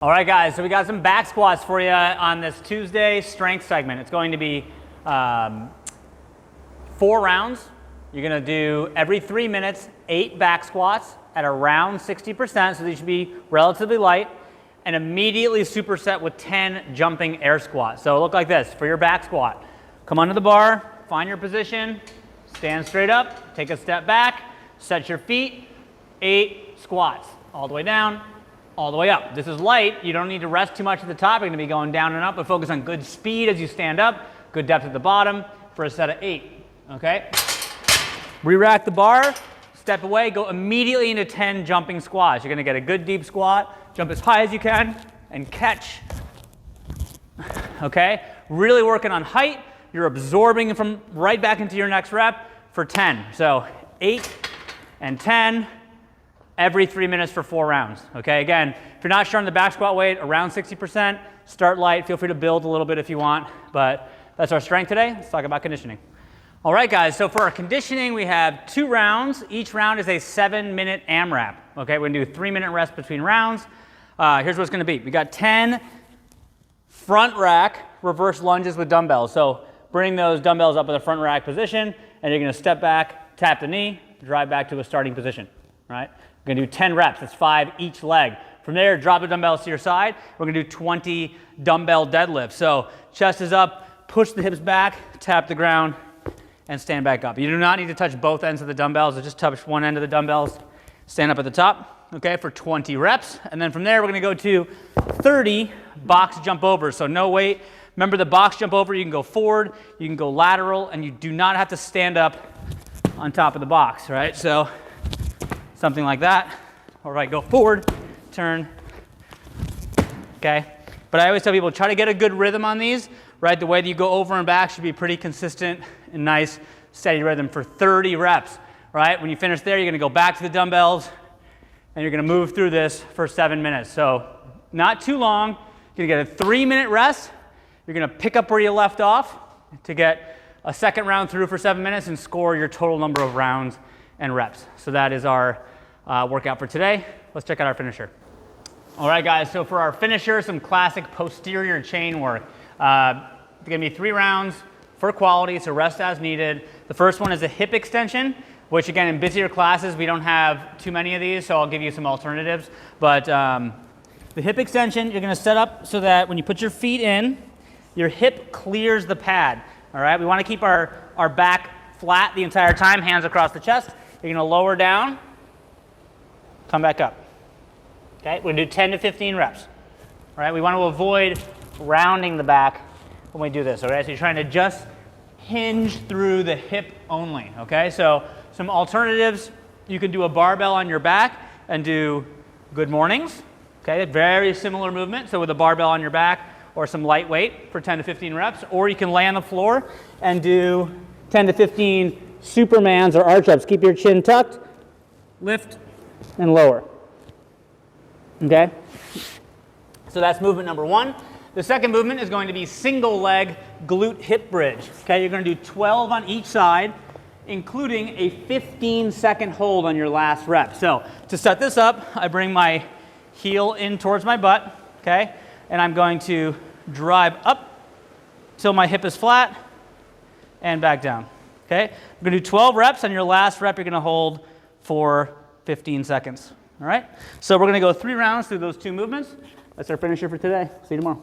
All right, guys, so we got some back squats for you on this Tuesday strength segment. It's going to be 4 rounds. You're going to do every 3 minutes, 8 back squats at around 60%, so these should be relatively light, and immediately superset with 10 jumping air squats. So it'll look like this for your back squat. Come onto the bar, find your position, stand straight up, take a step back, set your feet, 8 squats, all the way down, all the way up. This is light. You don't need to rest too much at the top. You're going to be going down and up, but focus on good speed as you stand up, good depth at the bottom for a set of 8. Okay? Re-rack the bar, step away, go immediately into 10 jumping squats. You're going to get a good deep squat, jump as high as you can, and catch. Okay? Really working on height. You're absorbing from right back into your next rep for 10. So 8 and 10. Every 3 minutes for 4 rounds, okay? Again, if you're not sure on the back squat weight, around 60%, start light. Feel free to build a little bit if you want, but that's our strength today. Let's talk about conditioning. All right, guys, so for our conditioning, we have 2 rounds. Each round is a 7-minute AMRAP, okay? We're gonna do a 3-minute rest between rounds. Here's what it's gonna be. We got 10 front rack reverse lunges with dumbbells. So bring those dumbbells up in the front rack position, and you're gonna step back, tap the knee, drive back to a starting position, right? We're gonna do 10 reps, that's 5 each leg. From there, drop the dumbbells to your side. We're gonna do 20 dumbbell deadlifts. So chest is up, push the hips back, tap the ground, and stand back up. You do not need to touch both ends of the dumbbells, just touch one end of the dumbbells, stand up at the top, okay, for 20 reps. And then from there, we're gonna go to 30 box jumpovers, so no weight. Remember the box jump over, you can go forward, you can go lateral, and you do not have to stand up on top of the box, right? So something like that. All right, go forward, turn, okay? But I always tell people, try to get a good rhythm on these, right? The way that you go over and back should be pretty consistent and nice, steady rhythm for 30 reps, right? When you finish there, you're gonna go back to the dumbbells, and you're gonna move through this for 7 minutes. So not too long. You're gonna get a 3-minute rest. You're gonna pick up where you left off to get a second round through for 7 minutes and score your total number of rounds and reps. So that is our workout for today. Let's check out our finisher. All right, guys, so for our finisher, some classic posterior chain work. It's gonna be 3 rounds for quality, so rest as needed. The first one is a hip extension, which again, in busier classes, we don't have too many of these, so I'll give you some alternatives. But the hip extension, you're gonna set up so that when you put your feet in, your hip clears the pad, all right? We wanna keep our back flat the entire time, hands across the chest. You're gonna lower down, come back up. Okay, we're gonna do 10 to 15 reps. All right, we want to avoid rounding the back when we do this, all right? So you're trying to just hinge through the hip only, okay? So some alternatives, you can do a barbell on your back and do good mornings, okay? Very similar movement, so with a barbell on your back or some light weight for 10 to 15 reps, or you can lay on the floor and do 10 to 15 Supermans or arch ups. Keep your chin tucked, lift, and lower, okay? So that's movement number 1. The second movement is going to be single leg glute hip bridge, okay? You're gonna do 12 on each side, including a 15-second hold on your last rep. So to set this up, I bring my heel in towards my butt, okay? And I'm going to drive up till my hip is flat and back down, okay? We're gonna do 12 reps. On your last rep, you're gonna hold for 15 seconds, all right? So we're gonna go 3 rounds through those 2 movements. That's our finisher for today. See you tomorrow.